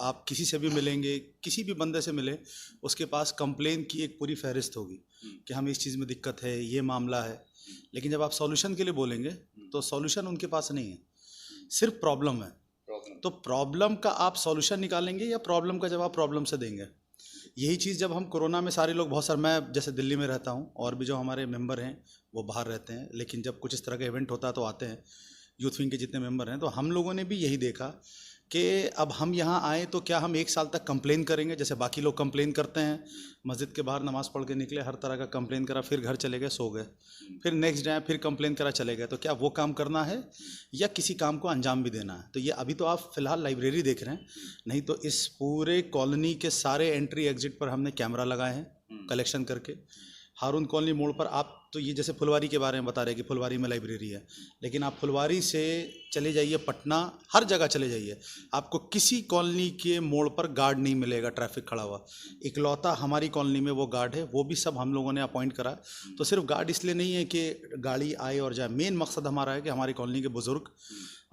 आप किसी से भी मिलेंगे, किसी भी बंदे से मिले, उसके पास कंप्लेन की एक पूरी फहरिस्त होगी कि हमें इस चीज़ में दिक्कत है, ये मामला है। लेकिन जब आप सॉल्यूशन के लिए बोलेंगे तो सॉल्यूशन उनके पास नहीं है, सिर्फ प्रॉब्लम है। तो प्रॉब्लम का आप सॉल्यूशन निकालेंगे या प्रॉब्लम का जवाब प्रॉब्लम से देंगे? यही चीज़ जब हम कोरोना में सारे लोग बहुत सारे, मैं जैसे दिल्ली में रहता हूँ और भी जो हमारे मेंबर हैं वो बाहर रहते हैं, लेकिन जब कुछ इस तरह का इवेंट होता है तो आते हैं। यूथ विंग के जितने मेंबर हैं, तो हम लोगों ने भी यही देखा कि अब हम यहाँ आए तो क्या हम एक साल तक कंप्लेन करेंगे जैसे बाकी लोग कंप्लेन करते हैं? मस्जिद के बाहर नमाज़ पढ़ के निकले, हर तरह का कंप्लेन करा, फिर घर चले गए, सो गए, फिर नेक्स्ट डे फिर कंप्लेन करा, चले गए। तो क्या वो काम करना है या किसी काम को अंजाम भी देना है? तो ये अभी तो आप फिलहाल लाइब्रेरी देख रहे हैं, नहीं तो इस पूरे कॉलोनी के सारे एंट्री एग्जिट पर हमने कैमरा लगाए हैं कलेक्शन करके। हारून कॉलोनी मोड़ पर आप तो ये जैसे फुलवारी के बारे में बता रहे हैं कि फुलवारी में लाइब्रेरी है, लेकिन आप फुलवारी से चले जाइए पटना, हर जगह चले जाइए, आपको किसी कॉलोनी के मोड़ पर गार्ड नहीं मिलेगा ट्रैफिक खड़ा हुआ। इकलौता हमारी कॉलोनी में वो गार्ड है, वो भी सब हम लोगों ने अपॉइंट करा। तो सिर्फ गार्ड इसलिए नहीं है कि गाड़ी आए और जाए, मेन मकसद हमारा है कि हमारी कॉलोनी के बुजुर्ग,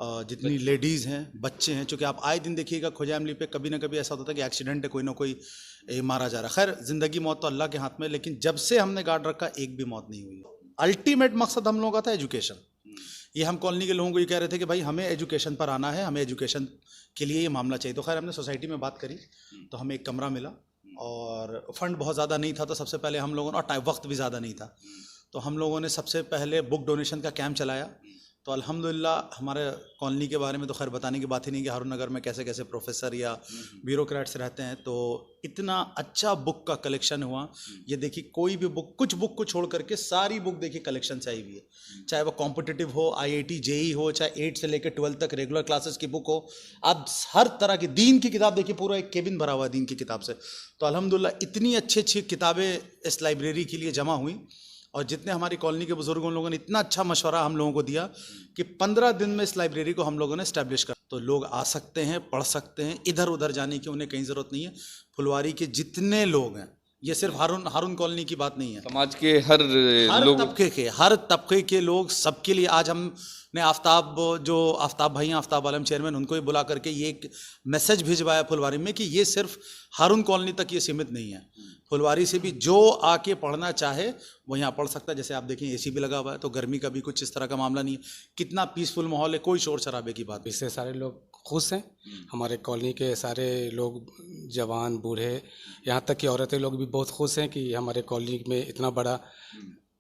जितनी लेडीज़ हैं, बच्चे हैं, चूँकि आप आए दिन देखिएगा खोजामली पे कभी ना कभी ऐसा होता है कि एक्सीडेंट है, कोई ना कोई मारा जा रहा है। खैर ज़िंदगी मौत तो अल्लाह के हाथ में, लेकिन जब से हमने गार्ड रखा एक भी मौत नहीं हुई। अल्टीमेट मकसद हम लोगों का था एजुकेशन। ये हम कॉलोनी के लोगों को ये कह रहे थे कि भाई हमें एजुकेशन पर आना है, हमें एजुकेशन के लिए ये मामला चाहिए। तो खैर हमने सोसाइटी में बात करी तो हमें एक कमरा मिला और फंड बहुत ज़्यादा नहीं था, तो सबसे पहले हम लोगों ने, और टाइम वक्त भी ज़्यादा नहीं था, तो हम लोगों ने सबसे पहले बुक डोनेशन का कैंप चलाया। तो अल्हम्दुलिल्लाह हमारे कॉलोनी के बारे में तो खैर बताने की बात ही नहीं कि हारून नगर में कैसे कैसे प्रोफेसर या ब्यूरोक्रेट्स रहते हैं, तो इतना अच्छा बुक का कलेक्शन हुआ। ये देखिए कोई भी बुक, कुछ बुक को छोड़ करके सारी बुक देखिए कलेक्शन से आई हुई है, चाहे वो कॉम्पिटिटिव हो, IIT JEE हो, चाहे 8 से लेकर 12 तक रेगुलर क्लासेस की बुक हो, आप हर तरह की दीन की किताब देखिए, पूरा एक केबिन भरा हुआ है दीन की किताब से। तो अल्हम्दुलिल्लाह इतनी अच्छी अच्छी किताबें इस लाइब्रेरी के लिए जमा हुई, और जितने हमारी कॉलोनी के बुजुर्गों लोगों ने इतना अच्छा मशवरा हम लोगों को दिया कि 15 दिन में इस लाइब्रेरी को हम लोगों ने इस्टेब्लिश कर। तो लोग आ सकते हैं, पढ़ सकते हैं, इधर उधर जाने की उन्हें कहीं ज़रूरत नहीं है। फुलवारी के जितने लोग हैं, ये सिर्फ हारून कॉलोनी की बात नहीं है, समाज के हर हर तबके के लोग, सबके लिए आज हमने आफ्ताब भाई हैं, आफ्ताब आलम चेयरमैन, उनको ही बुला करके ये एक मैसेज भिजवाया फुलवारी में कि ये सिर्फ हारून कॉलोनी तक ये सीमित नहीं है, फुलवारी से भी जो आके पढ़ना चाहे वो यहाँ पढ़ सकता है। जैसे आप देखें AC भी लगा हुआ है, तो गर्मी का भी कुछ इस तरह का मामला नहीं है, कितना पीसफुल माहौल है, कोई शोर शराबे की बात। इससे सारे लोग खुश हैं, हमारे कॉलोनी के सारे लोग, जवान बूढ़े, यहाँ तक कि औरतें लोग भी बहुत खुश हैं कि हमारे कॉलोनी में इतना बड़ा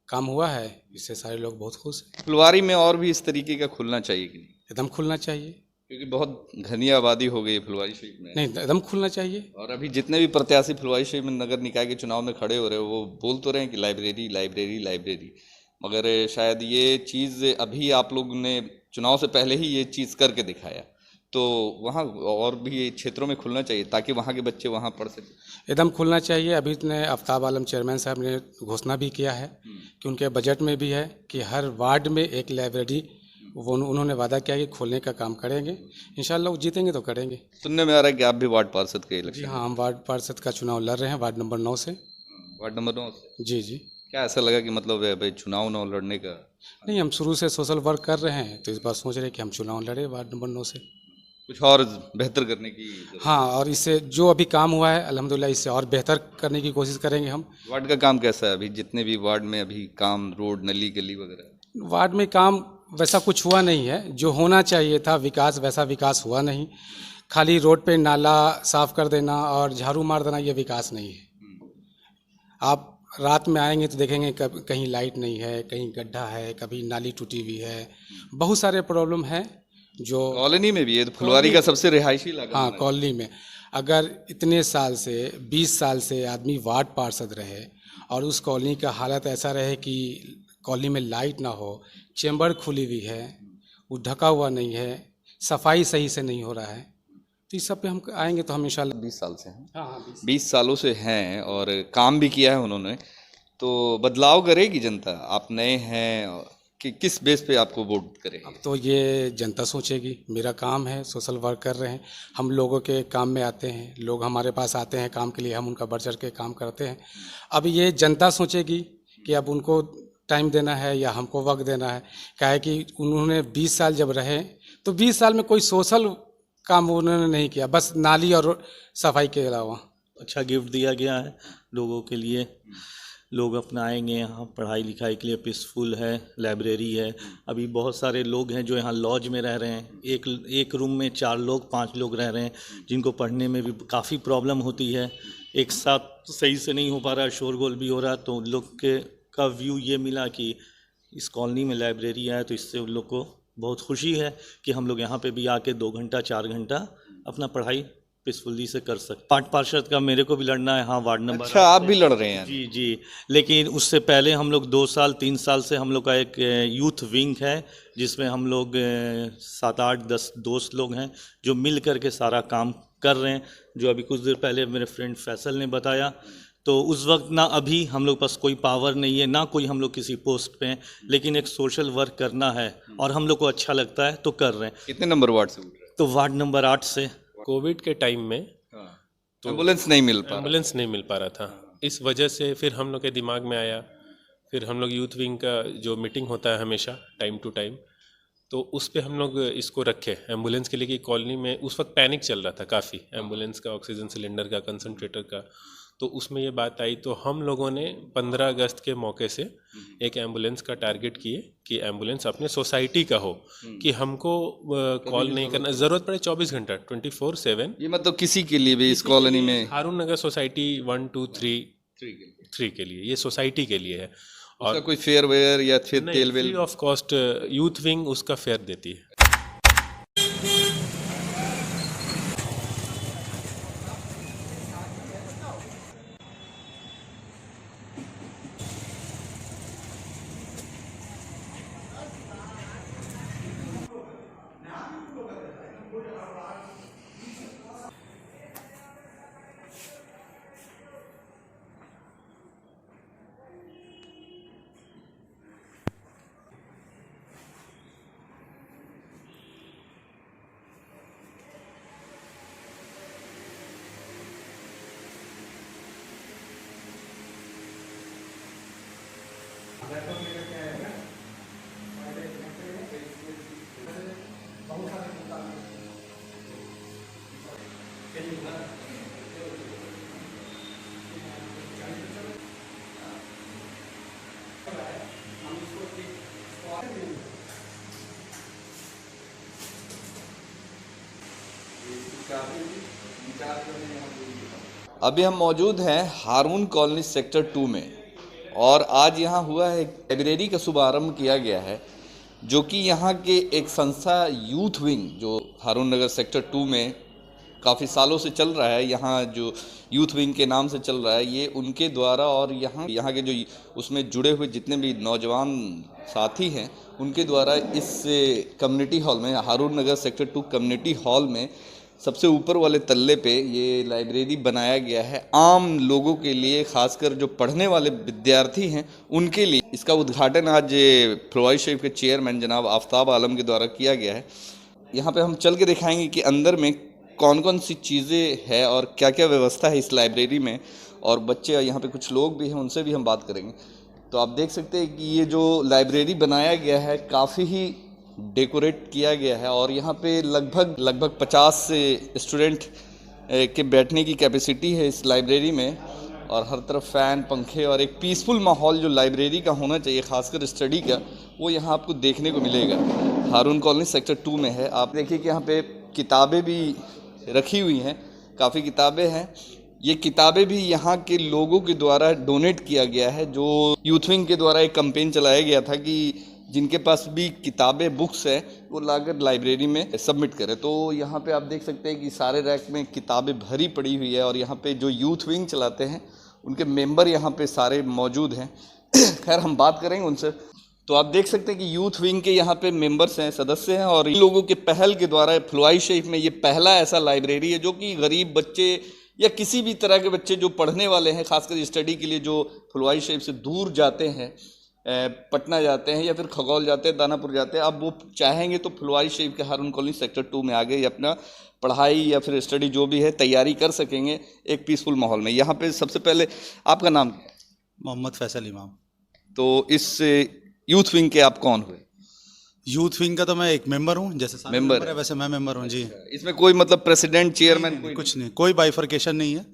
काम हुआ है, इससे सारे लोग बहुत खुश हैं। फुलवारी में और भी इस तरीके का खुलना चाहिए कि नहीं? एकदम खुलना चाहिए, क्योंकि बहुत घनी आबादी हो गई है फुलवारी शरीफ में। नहीं एकदम खुलना चाहिए। और अभी जितने भी प्रत्याशी फुलवारी शरीफ में नगर निकाय के चुनाव में खड़े हो रहे हो, वो बोल तो रहे हैं कि लाइब्रेरी लाइब्रेरी लाइब्रेरी, मगर शायद ये चीज़ अभी आप लोग ने चुनाव से पहले ही ये चीज़ करके दिखाया, तो वहाँ और भी क्षेत्रों में खुलना चाहिए ताकि वहाँ के बच्चे वहाँ पढ़ सकें। एकदम खुलना चाहिए। अभी ने आफ्ताब आलम चेयरमैन साहब ने घोषणा भी किया है कि उनके बजट में भी है कि हर वार्ड में एक लाइब्रेरी, वो उन्होंने वादा किया कि खोलने का काम करेंगे। इंशाल्लाह वो जीतेंगे तो करेंगे। सुनने में आ रहा है कि आप भी वार्ड पार्षद के जी इलेक्शन? हाँ, हम वार्ड पार्षद का चुनाव लड़ रहे हैं, वार्ड नंबर 9 से। वार्ड नंबर 9 से? जी जी। क्या ऐसा लगा कि मतलब भाई चुनाव न लड़ने का? नहीं, हम शुरू से सोशल वर्क कर रहे हैं, तो इस बार सोच रहे हैं कि हम चुनाव लड़े वार्ड नंबर 9 से। कुछ और बेहतर करने की हाँ, और इससे जो अभी काम हुआ है अल्हम्दुलिल्लाह इससे और बेहतर करने की कोशिश करेंगे हम। वार्ड का काम कैसा है अभी, जितने भी वार्ड में अभी काम, रोड, नली, गली वगैरह? वार्ड में काम वैसा कुछ हुआ नहीं है, जो होना चाहिए था विकास, वैसा विकास हुआ नहीं। खाली रोड पे नाला साफ कर देना और झाड़ू मार देना, ये विकास नहीं है। आप रात में आएंगे तो देखेंगे कहीं लाइट नहीं है, कहीं गड्ढा है, कभी नाली टूटी हुई है, बहुत सारे प्रॉब्लम है। जो कॉलोनी में भी है, तो फुलवारी का सबसे रिहायशी इलाका। हाँ, कॉलोनी में अगर इतने साल से 20 साल से आदमी वार्ड पार्षद रहे और उस कॉलोनी का हालत ऐसा रहे कि कॉलोनी में लाइट ना हो, चेंबर खुली हुई है, वो ढका हुआ नहीं है, सफाई सही से नहीं हो रहा है, तो इस सब पे हम आएंगे तो हम इंशाल्लाह। 20 साल से हैं? हाँ, 20 सालों से हैं और काम भी किया है उन्होंने, तो बदलाव करेगी जनता? आप नए हैं कि किस बेस पे आपको वोट करें? अब तो ये जनता सोचेगी। मेरा काम है, सोशल वर्क कर रहे हैं, हम लोगों के काम में आते हैं, लोग हमारे पास आते हैं काम के लिए, हम उनका बढ़ चढ़ के काम करते हैं। अब ये जनता सोचेगी कि अब उनको टाइम देना है या हमको वक्त देना है। क्या है कि उन्होंने 20 साल जब रहे तो 20 साल में कोई सोशल काम उन्होंने नहीं किया, बस नाली और सफाई के अलावा। अच्छा गिफ्ट दिया गया है लोगों के लिए, लोग अपना आएंगे यहाँ पढ़ाई लिखाई के लिए, पीसफुल है, लाइब्रेरी है। अभी बहुत सारे लोग हैं जो यहाँ लॉज में रह रहे हैं, एक रूम में 4 लोग 5 लोग रह रहे हैं, जिनको पढ़ने में भी काफ़ी प्रॉब्लम होती है, एक साथ सही से नहीं हो पा रहा है, शोरगुल भी हो रहा है। तो उन लोग का व्यू ये मिला कि इस कॉलोनी में लाइब्रेरी है, तो इससे उन लोग को बहुत खुशी है कि हम लोग यहाँ पे भी आके 2 घंटा 4 घंटा अपना पढ़ाई पीसफुली से कर सकते। वार्ड पार्षद का मेरे को भी लड़ना है, हाँ वार्ड नंबर। अच्छा, आप भी लड़ रहे हैं? जी जी, लेकिन उससे पहले हम लोग 2 साल 3 साल से हम लोग का एक यूथ विंग है, जिसमें हम लोग 7 8 10 दोस्त लोग हैं जो मिल करके सारा काम कर रहे हैं। जो अभी कुछ देर पहले मेरे फ्रेंड फैसल ने बताया, तो उस वक्त ना अभी हम लोग पास कोई पावर नहीं है, ना कोई हम लोग किसी पोस्ट पे हैं, लेकिन एक सोशल वर्क करना है और हम लोग को अच्छा लगता है तो कर रहे हैं। कितने नंबर वार्ड से उठ रहे तो वार्ड नंबर 8 से। कोविड के टाइम में तो एम्बुलेंस नहीं मिल पा रहा? एम्बुलेंस नहीं मिल पा रहा था, इस वजह से फिर हम लोग के दिमाग में आया, फिर हम लोग यूथ विंग का जो मीटिंग होता है हमेशा टाइम टू टाइम, तो उस पे हम लोग इसको रखे एम्बुलेंस के लिए कि कॉलोनी में उस वक्त पैनिक चल रहा था काफ़ी, एम्बुलेंस का, ऑक्सीजन सिलेंडर का, कंसनट्रेटर का। तो उसमें ये बात आई, तो हम लोगों ने 15 अगस्त के मौके से एक एम्बुलेंस का टारगेट किए कि एम्बुलेंस अपने सोसाइटी का हो, कि हमको कॉल नहीं करना, ज़रूरत पड़े 24 घंटा 24/7। ये मतलब किसी के लिए भी इस कॉलोनी में? हारून नगर सोसाइटी 1 2 3 के लिए, ये सोसाइटी के लिए है। और कोई फेयर वेयर या फिर तेल well? Free of cost youth wing उसका फेयर देती है। अभी हम मौजूद हैं हारून कॉलोनी सेक्टर 2 में, और आज यहाँ हुआ है लाइब्रेरी का शुभारंभ किया गया है, जो कि यहाँ के एक संस्था यूथ विंग जो हारून नगर सेक्टर 2 में काफ़ी सालों से चल रहा है, यहाँ जो यूथ विंग के नाम से चल रहा है, ये उनके द्वारा और यहाँ के जो उसमें जुड़े हुए जितने भी नौजवान साथी हैं उनके द्वारा इस कम्युनिटी हॉल में, हारून नगर सेक्टर 2 कम्युनिटी हॉल में सबसे ऊपर वाले तल्ले पे ये लाइब्रेरी बनाया गया है आम लोगों के लिए, खासकर जो पढ़ने वाले विद्यार्थी हैं उनके लिए। इसका उद्घाटन आज फुलवारी शरीफ के चेयरमैन जनाब आफ्ताब आलम के द्वारा किया गया है। यहाँ पे हम चल के दिखाएंगे कि अंदर में कौन कौन सी चीज़ें हैं और क्या क्या व्यवस्था है इस लाइब्रेरी में, और बच्चे यहाँ पे कुछ लोग भी हैं, उनसे भी हम बात करेंगे। तो आप देख सकते हैं कि ये जो लाइब्रेरी बनाया गया है काफ़ी ही डेकोरेट किया गया है, और यहाँ पे लगभग 50 स्टूडेंट के बैठने की कैपेसिटी है इस लाइब्रेरी में, और हर तरफ फ़ैन, पंखे और एक पीसफुल माहौल जो लाइब्रेरी का होना चाहिए खासकर स्टडी का, वो यहाँ आपको देखने को मिलेगा। हारून कॉलोनी सेक्टर 2 में है। आप देखिए कि यहाँ पे किताबें भी रखी हुई हैं, काफ़ी किताबें हैं। ये किताबें भी यहाँ के लोगों के द्वारा डोनेट किया गया है, जो यूथ विंग के द्वारा एक कैंपेन चलाया गया था कि जिनके पास भी किताबें, बुक्स हैं, वो लाकर लाइब्रेरी में सबमिट करें। तो यहाँ पे आप देख सकते हैं कि सारे रैक में किताबें भरी पड़ी हुई है, और यहाँ पे जो यूथ विंग चलाते हैं उनके मेंबर यहाँ पे सारे मौजूद हैं। खैर हम बात करेंगे उनसे। तो आप देख सकते हैं कि यूथ विंग के यहाँ पे मेंबर्स हैं, सदस्य हैं, और इन लोगों के पहल के द्वारा फुलवारी शरीफ में ये पहला ऐसा लाइब्रेरी है जो कि गरीब बच्चे या किसी भी तरह के बच्चे जो पढ़ने वाले हैं, खासकर स्टडी के लिए जो फुलवारी शरीफ से दूर जाते हैं, पटना जाते हैं या फिर खगौल जाते हैं, दानापुर जाते हैं, अब वो चाहेंगे तो फुलवारी शरीफ के हारून कॉलोनी सेक्टर 2 में आ गए अपना पढ़ाई या फिर स्टडी जो भी है तैयारी कर सकेंगे एक पीसफुल माहौल में। यहाँ पे सबसे पहले आपका नाम क्या है? मोहम्मद फैसल इमाम। तो इस यूथ विंग के आप कौन हुए? यूथ विंग का तो मैं एक मेंबर हूँ, जैसे सारे मेंबर मेंबर है वैसे मैं मेंबर हूँ जी। इसमें कोई मतलब प्रेसिडेंट चेयरमैन कोई कुछ नहीं, कोई बाइफर्केशन नहीं है,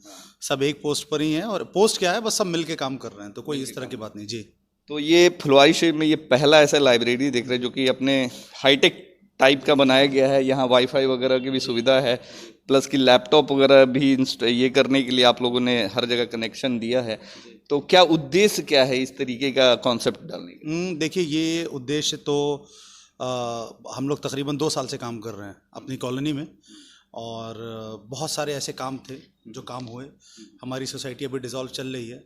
सब एक पोस्ट पर ही है। और पोस्ट क्या है, बस सब मिल के काम कर रहे हैं, तो कोई इस तरह की बात नहीं जी। तो ये फुलवारी शरीफ में ये पहला ऐसा लाइब्रेरी दिख रहा है जो कि अपने हाईटेक टाइप का बनाया गया है। यहाँ वाईफाई वगैरह की भी सुविधा है, प्लस कि लैपटॉप वगैरह भी ये करने के लिए आप लोगों ने हर जगह कनेक्शन दिया है। तो क्या उद्देश्य क्या है इस तरीके का कॉन्सेप्ट डालने का? देखिए, ये उद्देश्य तो हम लोग तकरीबन 2 साल से काम कर रहे हैं अपनी कॉलोनी में, और बहुत सारे ऐसे काम थे जो काम हुए। हमारी सोसाइटी अभी डिसॉल्व चल रही है।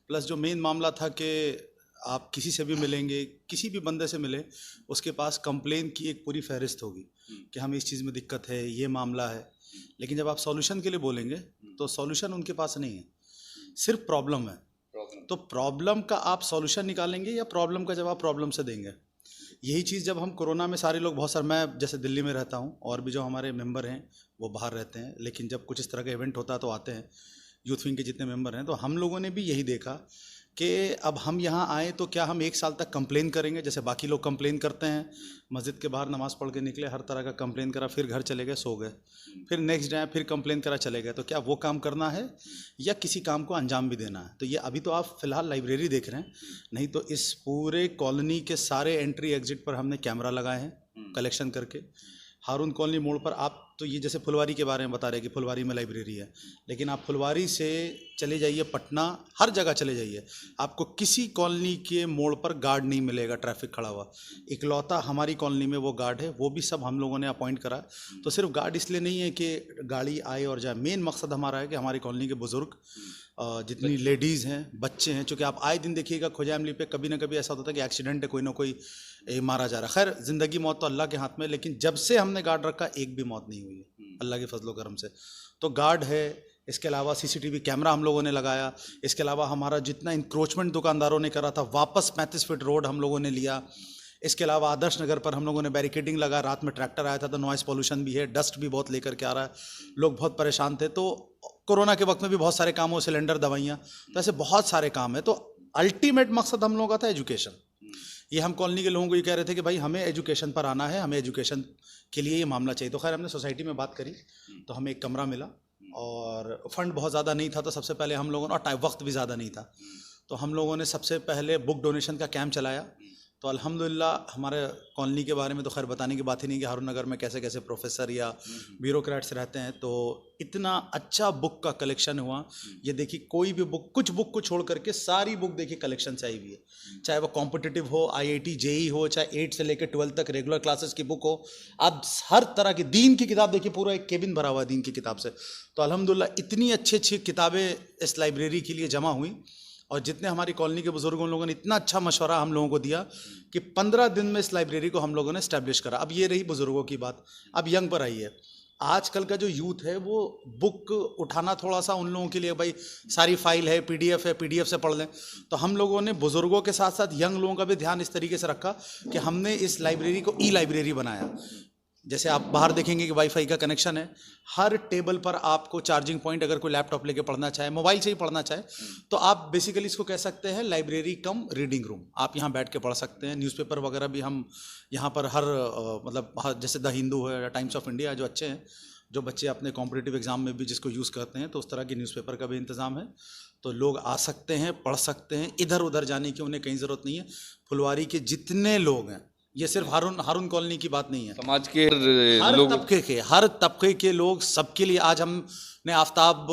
प्लस जो मेन मामला था कि आप किसी से भी मिलेंगे, किसी भी बंदे से मिले, उसके पास कंप्लेन की एक पूरी फहरिस्त होगी कि हमें इस चीज़ में दिक्कत है, ये मामला है। लेकिन जब आप सॉल्यूशन के लिए बोलेंगे तो सॉल्यूशन उनके पास नहीं है, सिर्फ प्रॉब्लम है। तो प्रॉब्लम का आप सॉल्यूशन निकालेंगे या प्रॉब्लम का जवाब प्रॉब्लम से देंगे? यही चीज़ जब हम कोरोना में सारे लोग, बहुत सारे, मैं जैसे दिल्ली में रहता हूँ और भी जो हमारे मेंबर हैं वो बाहर रहते हैं, लेकिन जब कुछ इस तरह का इवेंट होता है तो आते हैं। यूथ विंग के जितने मेंबर हैं, तो हम लोगों ने भी यही देखा कि अब हम यहाँ आए तो क्या हम 1 साल तक कंप्लेन करेंगे जैसे बाकी लोग कंप्लेन करते हैं? मस्जिद के बाहर नमाज़ पढ़ के निकले, हर तरह का कंप्लेन करा, फिर घर चले गए, सो गए, फिर नेक्स्ट डे आए, फिर कंप्लेन करा, चले गए। तो क्या वो काम करना है या किसी काम को अंजाम भी देना है? तो ये अभी तो आप फिलहाल लाइब्रेरी देख रहे हैं, नहीं तो इस पूरे कॉलोनी के सारे एंट्री एग्जिट पर हमने कैमरा लगाए हैं कलेक्शन करके। हारून कॉलोनी मोड़ पर आप तो ये जैसे फुलवारी के बारे में बता रहे कि फुलवारी में लाइब्रेरी है, लेकिन आप फुलवारी से चले जाइए पटना, हर जगह चले जाइए, आपको किसी कॉलोनी के मोड़ पर गार्ड नहीं मिलेगा ट्रैफिक खड़ा हुआ। इकलौता हमारी कॉलोनी में वो गार्ड है, वो भी सब हम लोगों ने अपॉइंट करा। तो सिर्फ गार्ड इसलिए नहीं है कि गाड़ी आए और जाए, मेन मकसद हमारा है कि हमारी कॉलोनी के बुज़ुर्ग, जितनी लेडीज़ हैं, बच्चे हैं, चूँकि आप आए दिन देखिएगा खुजामली पे कभी ना कभी ऐसा होता है कि एक्सीडेंट है, कोई ना कोई मारा जा रहा है। खैर, ज़िंदगी मौत तो अल्लाह के हाथ में, लेकिन जब से हमने गार्ड रखा एक भी मौत नहीं हुई है अल्लाह के फजलो करम से। तो गार्ड है, इसके अलावा सीसीटीवी कैमरा हम लोगों ने लगाया, इसके अलावा हमारा जितना इंक्रोचमेंट दुकानदारों ने करा था वापस 35 फीट रोड हम लोगों ने लिया। इसके अलावा आदर्श नगर पर हम लोगों ने बैरिकेडिंग लगा, रात में ट्रैक्टर आया था तो नॉइस पोल्यूशन भी है, डस्ट भी बहुत लेकर के आ रहा है, लोग बहुत परेशान थे। तो कोरोना के वक्त में भी बहुत सारे काम हो, सिलेंडर, दवाइयाँ, तो ऐसे बहुत सारे काम है। तो अल्टीमेट मकसद हम लोगों का था एजुकेशन। ये हम कॉलोनी के लोगों को ये कह रहे थे कि भाई हमें एजुकेशन पर आना है, हमें एजुकेशन के लिए ये मामला चाहिए। तो खैर हमने सोसाइटी में बात करी तो हमें एक कमरा मिला, और फंड बहुत ज़्यादा नहीं था, तो सबसे पहले हम लोगों ने, और वक्त भी ज़्यादा नहीं था, तो हम लोगों ने सबसे पहले बुक डोनेशन का कैंप चलाया। तो अल्हम्दुलिल्लाह हमारे कॉलोनी के बारे में तो खैर बताने की बात ही नहीं कि हारून नगर में कैसे कैसे प्रोफेसर या ब्यूरोक्रेट्स रहते हैं, तो इतना अच्छा बुक का कलेक्शन हुआ। ये देखिए, कोई भी बुक, कुछ बुक को छोड़ करके सारी बुक देखिए कलेक्शन से आई हुई है, चाहे वो कॉम्पिटिटिव हो, IIT JEE हो, चाहे 8 से लेकर 12 तक रेगुलर क्लासेस की बुक हो, आप हर तरह की दीन की किताब देखिए, पूरा एक केबिन भरा हुआ है दीन की किताब से। तो अल्हम्दुलिल्लाह इतनी अच्छी अच्छी किताबें इस लाइब्रेरी के लिए जमा हुई, और जितने हमारी कॉलोनी के बुजुर्गों लोगों ने इतना अच्छा मशवरा हम लोगों को दिया कि 15 दिन में इस लाइब्रेरी को हम लोगों ने इस्टेब्लिश करा। अब ये रही बुजुर्गों की बात, अब यंग पर आई है। आजकल का जो यूथ है वो बुक उठाना थोड़ा सा उन लोगों के लिए, भाई सारी फाइल है, PDF है, PDF से पढ़ लें। तो हम लोगों ने बुजुर्गों के साथ साथ यंग लोगों का भी ध्यान इस तरीके से रखा कि हमने इस लाइब्रेरी को लाइब्रेरी बनाया। जैसे आप बाहर देखेंगे कि वाईफाई का कनेक्शन है, हर टेबल पर आपको चार्जिंग पॉइंट, अगर कोई लैपटॉप लेके पढ़ना चाहे, मोबाइल से ही पढ़ना चाहे, तो आप बेसिकली इसको कह सकते हैं लाइब्रेरी कम रीडिंग रूम। आप यहाँ बैठ के पढ़ सकते हैं। न्यूज़पेपर वगैरह भी हम यहाँ पर मतलब जैसे द हिंदू है या टाइम्स ऑफ इंडिया, जो अच्छे हैं, जो बच्चे अपने कॉम्पिटिटिव एग्जाम में भी जिसको यूज़ करते हैं, तो उस तरह की न्यूज़पेपर का भी इंतज़ाम है। तो लोग आ सकते हैं, पढ़ सकते हैं, इधर उधर जाने की उन्हें कहीं ज़रूरत नहीं है। फुलवारी के जितने लोग हैं, ये सिर्फ हारून कॉलोनी की बात नहीं है, समाज के हर तबके के लोग, सबके लिए आज हमने आफ्ताब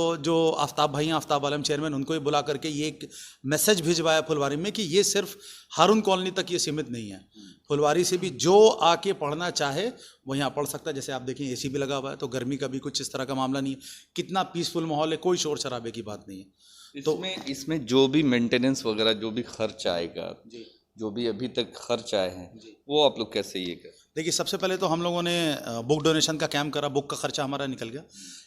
भाई हैं, आफ्ताब आलम चेयरमैन, उनको ही बुला करके ये एक मैसेज भिजवाया फुलवारी में कि ये सिर्फ हारून कॉलोनी तक ये सीमित नहीं है। फुलवारी से भी जो आके पढ़ना चाहे वो यहाँ पढ़ सकता है। जैसे आप देखें AC भी लगा हुआ है, तो गर्मी का भी कुछ इस तरह का मामला नहीं है, कितना पीसफुल माहौल है, कोई शोर शराबे की बात नहीं है। तो इसमें जो भी मेंटेनेंस वगैरह जो भी खर्च आएगा, जो भी अभी तक खर्च आए हैं, वो आप लोग कैसे ये कर? देखिए, सबसे पहले तो हम लोगों ने बुक डोनेशन का कैंप करा, बुक का खर्चा हमारा निकल गया।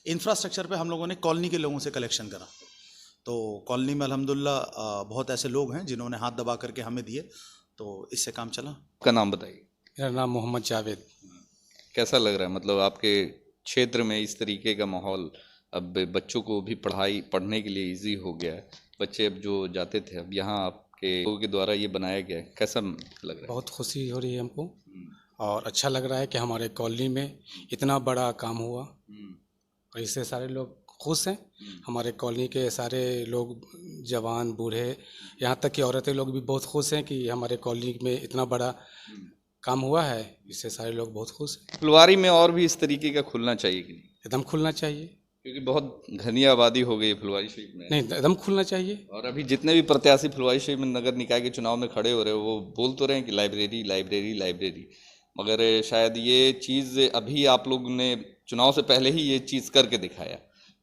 इंफ्रास्ट्रक्चर पे हम लोगों ने कॉलोनी के लोगों से कलेक्शन करा। तो कॉलोनी में अल्हम्दुलिल्लाह बहुत ऐसे लोग हैं जिन्होंने हाथ दबा करके हमें दिए, तो इससे काम चला। का नाम बताइए। मेरा नाम मोहम्मद जावेद। कैसा लग रहा है, मतलब आपके क्षेत्र में इस तरीके का माहौल, अब बच्चों को भी पढ़ने के लिए इजी हो गया है, बच्चे अब जो जाते थे अब यहाँ आपके लोगों के द्वारा ये बनाया गया है, कैसा लग रहा है? बहुत खुशी हो रही है हमको, और अच्छा लग रहा है कि हमारे कॉलोनी में इतना बड़ा काम हुआ और इससे सारे लोग खुश हैं। हमारे कॉलोनी के सारे लोग, जवान बूढ़े, यहाँ तक कि औरतें लोग भी बहुत खुश हैं कि हमारे कॉलोनी में इतना बड़ा काम हुआ है। इससे सारे लोग बहुत खुश हैं। फुलवारी में और भी इस तरीके का खुलना चाहिए कि नहीं? एकदम खुलना चाहिए। क्योंकि बहुत घनी आबादी हो गई है फुलवारी शरीफ में। नहीं, एकदम खुलना चाहिए। और अभी जितने भी प्रत्याशी फुलवारी शरीफ में नगर निकाय के चुनाव में खड़े हो रहे हैं, वो बोल तो रहे हैं कि लाइब्रेरी लाइब्रेरी लाइब्रेरी, मगर शायद ये चीज़ अभी आप लोग ने चुनाव से पहले ही ये चीज़ करके दिखाया,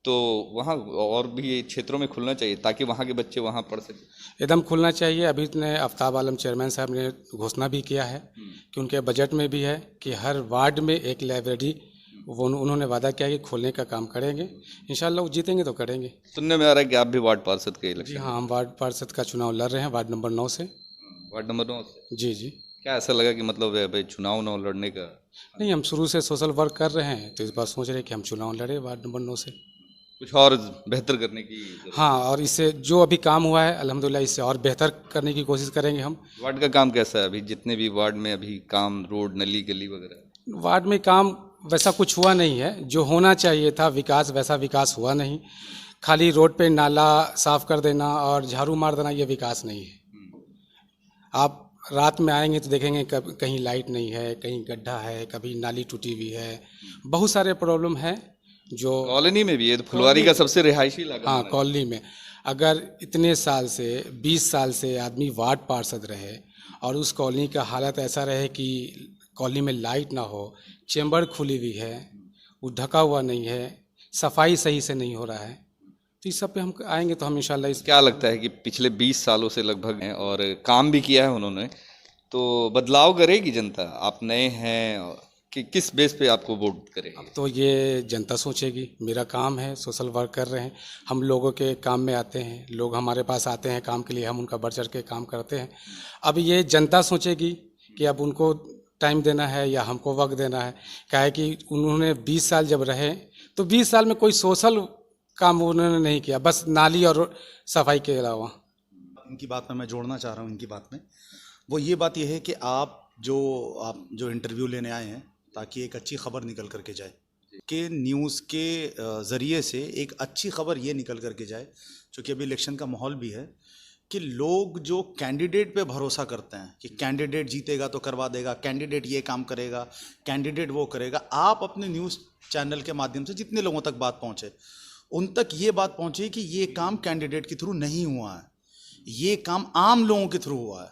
तो वहाँ और भी क्षेत्रों में खुलना चाहिए ताकि वहाँ के बच्चे वहाँ पढ़ सकें। एकदम खुलना चाहिए। अभी ने आफ्ताब आलम चेयरमैन साहब ने घोषणा भी किया है कि उनके बजट में भी है कि हर वार्ड में एक लाइब्रेरी, वो उन्होंने वादा किया कि खोलने का काम करेंगे। इंशाल्लाह वो जीतेंगे तो करेंगे। सुनने में आ रहा है कि आप भी वार्ड पार्षद के जी इलेक्शन। हाँ, हम वार्ड पार्षद का चुनाव लड़ रहे हैं, वार्ड नंबर 9 से। वार्ड नंबर 9 से जी जी। क्या ऐसा लगा कि मतलब भाई चुनाव न लड़ने का? नहीं, हम शुरू से सोशल वर्क कर रहे हैं, तो इस बार सोच रहे हैं कि हम चुनाव लड़े वार्ड नंबर 9 से। कुछ और बेहतर करने की जरूरत हाँ, और इससे जो अभी काम हुआ है अल्हम्दुलिल्लाह, इससे और बेहतर करने की कोशिश करेंगे हम। है। वार्ड का काम कैसा है अभी? जितने भी वार्ड में अभी काम, रोड, नली, गली वगैरह? वार्ड में काम वैसा कुछ हुआ नहीं है। जो होना चाहिए था विकास, वैसा विकास हुआ नहीं। खाली रोड पे नाला साफ कर देना और झाड़ू मार देना, ये विकास नहीं है। आप रात में आएंगे तो देखेंगे कहीं लाइट नहीं है, कहीं गड्ढा है, कभी नाली टूटी हुई है। बहुत सारे प्रॉब्लम है जो कॉलोनी में भी है, तो फुलवारी का सबसे रिहायशी इलाका। हाँ, कॉलोनी में अगर इतने साल से 20 साल से आदमी वार्ड पार्षद रहे और उस कॉलोनी का हालत ऐसा रहे कि कॉलोनी में लाइट ना हो, चेंबर खुली हुई है, वो ढका हुआ नहीं है, सफाई सही से नहीं हो रहा है, तो इस सब पे हम आएंगे तो हम इंशाल्लाह इस क्या लगता है कि पिछले 20 सालों से लगभग हैं और काम भी किया है उन्होंने, तो बदलाव करेगी जनता? आप नए हैं कि किस बेस पे आपको वोट करेगी? तो ये जनता सोचेगी। मेरा काम है, सोशल वर्क कर रहे हैं, हम लोगों के काम में आते हैं, लोग हमारे पास आते हैं काम के लिए, हम उनका बढ़ चढ़ के काम करते हैं। अब ये जनता सोचेगी कि अब उनको टाइम देना है या हमको वक्त देना है। क्या है कि उन्होंने 20 साल जब रहे तो 20 साल में कोई सोशल काम उन्होंने नहीं किया, बस नाली और सफाई के अलावा। इनकी बात में मैं जोड़ना चाह रहा हूँ, इनकी बात में वो ये बात यह है कि आप जो इंटरव्यू लेने आए हैं ताकि एक अच्छी खबर निकल करके जाए, कि न्यूज़ के ज़रिए से एक अच्छी खबर ये निकल करके जाए, चूँकि अभी इलेक्शन का माहौल भी है, कि लोग जो कैंडिडेट पे भरोसा करते हैं कि कैंडिडेट जीतेगा तो करवा देगा, कैंडिडेट ये काम करेगा, कैंडिडेट वो करेगा, आप अपने न्यूज़ चैनल के माध्यम से जितने लोगों तक बात पहुँचे, उन तक ये बात पहुँचे कि ये काम कैंडिडेट के थ्रू नहीं हुआ है, ये काम आम लोगों के थ्रू हुआ है।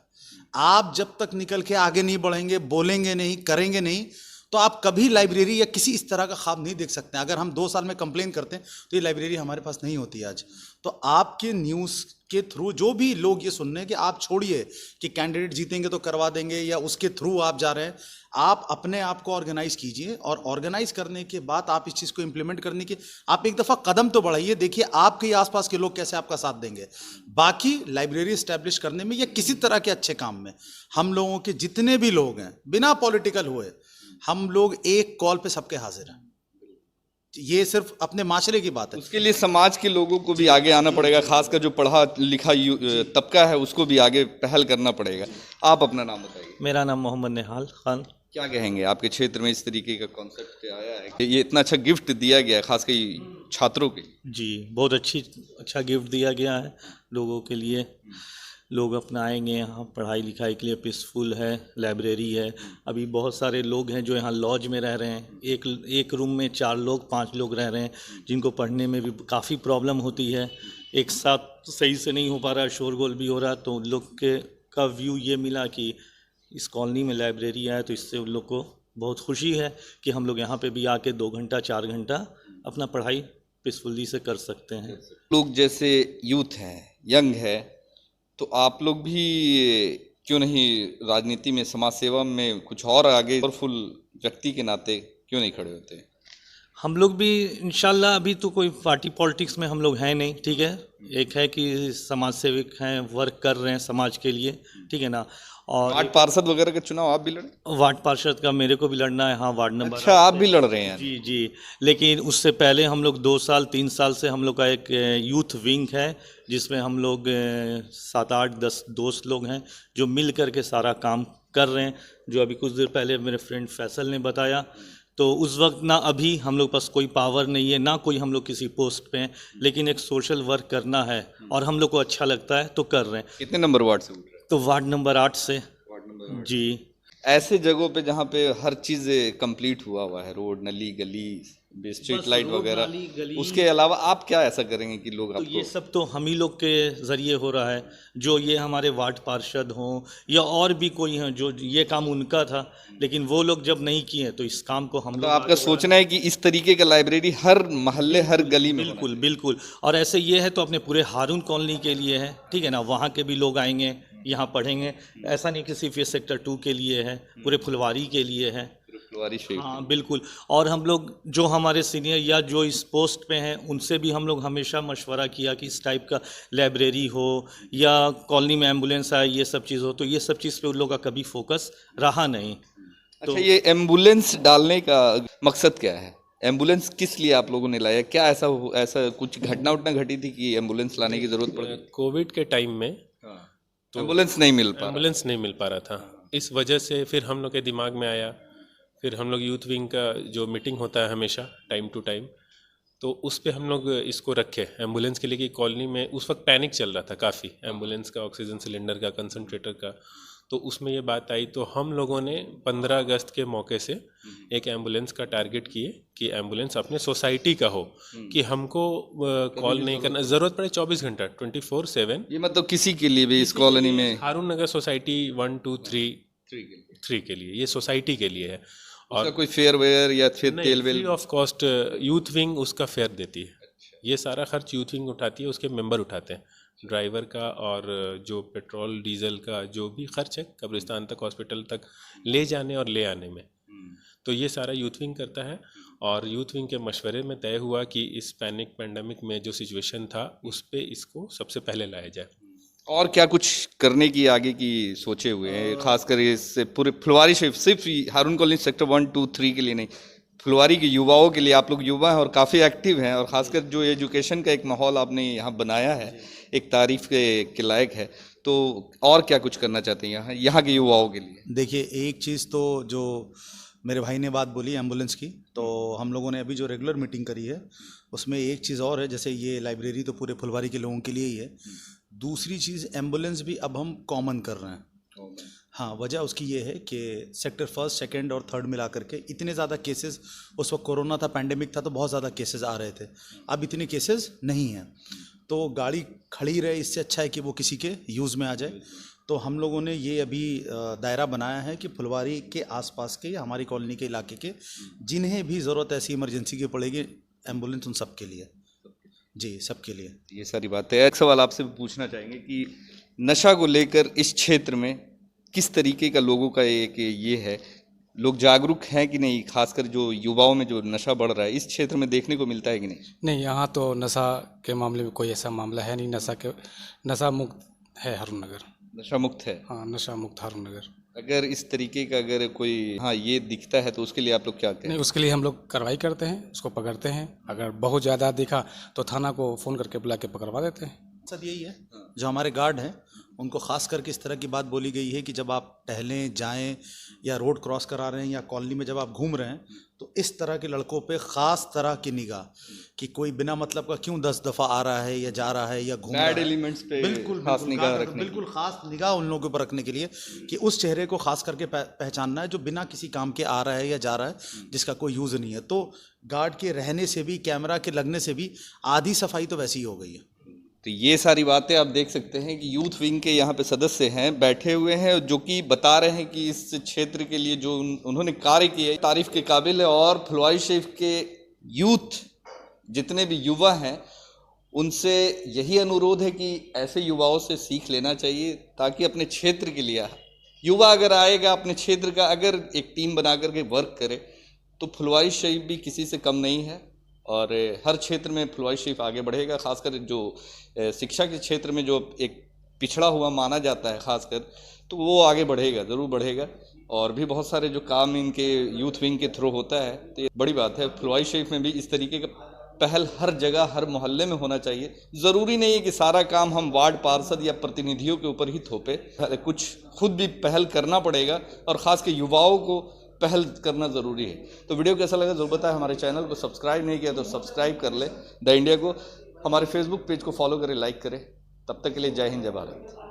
आप जब तक निकल के आगे नहीं बढ़ेंगे, बोलेंगे नहीं, करेंगे नहीं, तो आप कभी लाइब्रेरी या किसी इस तरह का ख्वाब नहीं देख सकते। अगर हम 2 साल में कंप्लेन करते हैं तो ये लाइब्रेरी हमारे पास नहीं होती आज। तो आपके न्यूज़ के थ्रू जो भी लोग ये सुन रहे हैं कि आप छोड़िए कि कैंडिडेट जीतेंगे तो करवा देंगे या उसके थ्रू आप जा रहे हैं, आप अपने आप को ऑर्गेनाइज कीजिए और ऑर्गेनाइज करने के बाद आप इस चीज़ को इम्प्लीमेंट करने की आप एक दफ़ा कदम तो बढ़ाइए, देखिए आपके आसपास के लोग कैसे आपका साथ देंगे। बाकी लाइब्रेरी इस्टेब्लिश करने में या किसी तरह के अच्छे काम में हम लोगों के जितने भी लोग हैं, बिना पॉलिटिकल हुए, हम लोग एक कॉल पे सबके हाजिर हैं। ये सिर्फ अपने माशरे की बात है। उसके लिए समाज के लोगों को भी आगे आना पड़ेगा, खासकर जो पढ़ा लिखा तबका है उसको भी आगे पहल करना पड़ेगा। आप अपना नाम बताइए। मेरा नाम मोहम्मद निहाल खान। क्या कहेंगे, आपके क्षेत्र में इस तरीके का कॉन्सेप्ट आया है कि ये इतना अच्छा गिफ्ट दिया गया है खासकर छात्रों के? जी, बहुत अच्छा गिफ्ट दिया गया है लोगों के लिए। लोग अपना आएंगे यहाँ, पढ़ाई लिखाई के लिए पीसफुल है, लाइब्रेरी है। अभी बहुत सारे लोग हैं जो यहाँ लॉज में रह रहे हैं, एक रूम में 4 लोग 5 लोग रह रहे हैं, जिनको पढ़ने में भी काफ़ी प्रॉब्लम होती है। एक साथ सही से नहीं हो पा रहा है, शोरगुल भी हो रहा है। तो उन लोग का व्यू ये मिला कि इस कॉलोनी में लाइब्रेरी है, तो इससे उन लोग को बहुत खुशी है कि हम लोग यहाँ पे भी आके 2 घंटा 4 घंटा अपना पढ़ाई पीसफुली से कर सकते हैं। लोग जैसे यूथ हैं, यंग है, तो आप लोग भी क्यों नहीं राजनीति में, समाज सेवा में कुछ और आगे पावरफुल व्यक्ति के नाते क्यों नहीं खड़े होते? हम लोग भी इंशाल्लाह, अभी तो कोई पार्टी पॉलिटिक्स में हम लोग हैं नहीं, ठीक है। एक है कि समाज सेवक हैं, वर्क कर रहे हैं समाज के लिए, ठीक है ना। और वार्ड पार्षद वगैरह का चुनाव आप भी लड़े? वार्ड पार्षद का मेरे को भी लड़ना है, हाँ, वार्ड नंबर। अच्छा, आप भी लड़ रहे हैं? जी जी। लेकिन उससे पहले हम लोग 2 साल 3 साल से हम लोग का एक यूथ विंग है, जिसमें हम लोग 7 8 10 दोस्त लोग हैं जो मिल करके सारा काम कर रहे हैं। जो अभी कुछ देर पहले मेरे फ्रेंड फैसल ने बताया, तो उस वक्त ना अभी हम लोग पास कोई पावर नहीं है, ना कोई हम लोग किसी पोस्ट पे हैं, लेकिन एक सोशल वर्क करना है और हम लोग को अच्छा लगता है तो कर रहे हैं। कितने नंबर वार्ड से उठ रहे हैं? तो वार्ड नंबर 8 से। वार्ड नंबर जी। ऐसे जगहों पे जहाँ पे हर चीज़ कंप्लीट हुआ है, रोड, नली, गली, स्ट्रीट बस लाइट रोड, वगैरह, नाली, गली, उसके अलावा आप क्या ऐसा करेंगे कि लोग तो आपको ये सब तो हम ही लोग के ज़रिए हो रहा है। जो ये हमारे वार्ड पार्षद हों या और भी कोई हैं, जो ये काम उनका था, लेकिन वो लोग जब नहीं किए तो इस काम को हम तो लोग आपका सोचना है कि इस तरीके का लाइब्रेरी हर मोहल्ले, हर गली में होना बिल्कुल बिल्कुल। और ऐसे ये है तो अपने पूरे हारून कॉलोनी के लिए है, ठीक है ना, वहाँ के भी लोग आएंगे, यहाँ पढ़ेंगे। ऐसा नहीं कि सिर्फ ये सेक्टर 2 के लिए है, पूरे फुलवारी के लिए है। फुलवारी शेख? हाँ बिल्कुल। और हम लोग जो हमारे सीनियर या जो इस पोस्ट पे हैं उनसे भी हम लोग हमेशा मशवरा किया कि इस टाइप का लाइब्रेरी हो या कॉलोनी में एम्बुलेंस आए, ये सब चीज़ हो, तो ये सब चीज़ पे उन लोग का कभी फोकस रहा नहीं। अच्छा, ये एम्बुलेंस डालने का मकसद क्या है? एम्बुलेंस किस लिए आप लोगों ने लाया? क्या ऐसा कुछ घटना उठना घटी थी कि एम्बुलेंस लाने की जरूरत पड़ गई? कोविड के टाइम में तो एम्बुलेंस नहीं मिल पा एम्बुलेंस नहीं मिल पा रहा था, इस वजह से फिर हम लोग के दिमाग में आया। फिर हम लोग यूथ विंग का जो मीटिंग होता है हमेशा टाइम टू टाइम, तो उस पे हम लोग इसको रखे एम्बुलेंस के लिए कि कॉलोनी में उस वक्त पैनिक चल रहा था काफ़ी, एम्बुलेंस का, ऑक्सीजन सिलेंडर का, कंसंट्रेटर का। तो उसमें ये बात आई, तो हम लोगों ने 15 अगस्त के मौके से एक एम्बुलेंस का टारगेट किए कि एम्बुलेंस अपने सोसाइटी का हो, कि हमको कॉल नहीं करना, ज़रूरत पड़े 24 घंटा 24/7। ये मतलब किसी के लिए भी इस कॉलोनी में? हारून नगर सोसाइटी 1, 2, 3 के लिए, ये सोसाइटी के लिए है। और कोई फेयर वेयर या फिर तेल well? Free of cost youth wing उसका फेयर देती है। ये सारा खर्च यूथ विंग उठाती है, उसके मेंबर उठाते हैं, ड्राइवर का और जो पेट्रोल डीजल का जो भी खर्च है कब्रिस्तान तक, हॉस्पिटल तक ले जाने और ले आने में, तो ये सारा यूथ विंग करता है। और यूथ विंग के मशवरे में तय हुआ कि इस पैंडमिक में जो सिचुएशन था उस पे इसको सबसे पहले लाया जाए। और क्या कुछ करने की आगे की सोचे हुए हैं, खासकर इससे पूरे फुलवारी शरीफ, सिर्फ हारून कॉलोनी सेक्टर 1, 2, 3 के लिए नहीं, फुलवारी के युवाओं के लिए? आप लोग युवा हैं और काफ़ी एक्टिव हैं, और ख़ासकर जो एजुकेशन का एक माहौल आपने यहाँ बनाया है, एक तारीफ़ के लायक है। तो और क्या कुछ करना चाहते हैं यहाँ के युवाओं के लिए? देखिए, एक चीज़ तो जो मेरे भाई ने बात बोली एम्बुलेंस की, तो हम लोगों ने अभी जो रेगुलर मीटिंग करी है उसमें एक चीज़ और है, जैसे ये लाइब्रेरी तो पूरे फुलवारी के लोगों के लिए ही है, दूसरी चीज़ एम्बुलेंस भी अब हम कॉमन कर रहे हैं। हाँ, वजह उसकी ये है कि सेक्टर 1, 2 और 3 मिला करके इतने ज़्यादा केसेस, उस वक्त कोरोना था, पैंडेमिक था, तो बहुत ज़्यादा केसेस आ रहे थे। अब इतने केसेस नहीं हैं, तो गाड़ी खड़ी रहे, इससे अच्छा है कि वो किसी के यूज़ में आ जाए। तो हम लोगों ने ये अभी दायरा बनाया है कि फुलवारी के आसपास के या हमारी कॉलोनी के इलाके के जिन्हें भी ज़रूरत ऐसी इमरजेंसी की पड़ेगी, एम्बुलेंस उन सब के लिए, जी, सबके लिए। ये सारी बातें। एक सवाल आपसे पूछना चाहेंगे कि नशा को लेकर इस क्षेत्र में किस तरीके का लोगों का एक ये है, लोग जागरूक हैं कि नहीं? खासकर जो युवाओं में जो नशा बढ़ रहा है इस क्षेत्र में देखने को मिलता है कि नहीं? नहीं, यहाँ तो नशा के मामले में कोई ऐसा मामला है नहीं। नशा मुक्त है हारून नगर। नशा मुक्त है? हाँ, नशा मुक्त हारून नगर। अगर इस तरीके का अगर कोई ये दिखता है तो उसके लिए आप लोग क्या करें? नहीं, उसके लिए हम लोग कार्रवाई करते हैं, उसको पकड़ते हैं। अगर बहुत ज़्यादा दिखा तो थाना को फ़ोन करके बुला के पकड़वा देते हैं। मकसद यही है, जो हमारे गार्ड हैं उनको खास करके इस तरह की बात बोली गई है कि जब आप टहलें, जाएं या रोड क्रॉस करा रहे हैं या कॉलोनी में जब आप घूम रहे हैं, तो इस तरह के लड़कों पे ख़ास तरह की निगाह, कि कोई बिना मतलब का क्यों 10 दफ़ा आ रहा है या जा रहा है या घूम रहा बैड है, एलिमेंट्स पे बिल्कुल खास निगाह रखने की। बिल्कुल खास निगाह उन लोगों के ऊपर रखने के लिए कि उस चेहरे को खास करके पहचानना है जो बिना किसी काम के आ रहा है या जा रहा है, जिसका कोई यूज़ नहीं है। तो गार्ड के रहने से भी, कैमरा के लगने से भी आधी सफाई तो वैसी ही हो गई है। तो ये सारी बातें आप देख सकते हैं कि यूथ विंग के यहाँ पे सदस्य हैं, बैठे हुए हैं, जो कि बता रहे हैं कि इस क्षेत्र के लिए जो उन्होंने कार्य किए तारीफ के काबिल है। और फुलवारी शरीफ के यूथ जितने भी युवा हैं उनसे यही अनुरोध है कि ऐसे युवाओं से सीख लेना चाहिए, ताकि अपने क्षेत्र के लिए युवा अगर आएगा, अपने क्षेत्र का अगर एक टीम बना करके वर्क करे, तो फुलवारी शरीफ भी किसी से कम नहीं है। और हर क्षेत्र में फुलवारी शरीफ आगे बढ़ेगा। खासकर जो शिक्षा के क्षेत्र में जो एक पिछड़ा हुआ माना जाता है खासकर, तो वो आगे बढ़ेगा, ज़रूर बढ़ेगा। और भी बहुत सारे जो काम इनके यूथ विंग के थ्रू होता है, तो ये बड़ी बात है। फुलवारी शरीफ में भी इस तरीके का पहल हर जगह हर मोहल्ले में होना चाहिए। ज़रूरी नहीं है कि सारा काम हम वार्ड पार्षद या प्रतिनिधियों के ऊपर ही थोपे, कुछ खुद भी पहल करना पड़ेगा और ख़ास के युवाओं को पहल करना ज़रूरी है। तो वीडियो कैसा लगा ज़रूर बताएं। हमारे चैनल को सब्सक्राइब नहीं किया तो सब्सक्राइब कर ले द इंडिया को, हमारे फेसबुक पेज को फॉलो करें, लाइक करें। तब तक के लिए जय हिंद, जय भारत।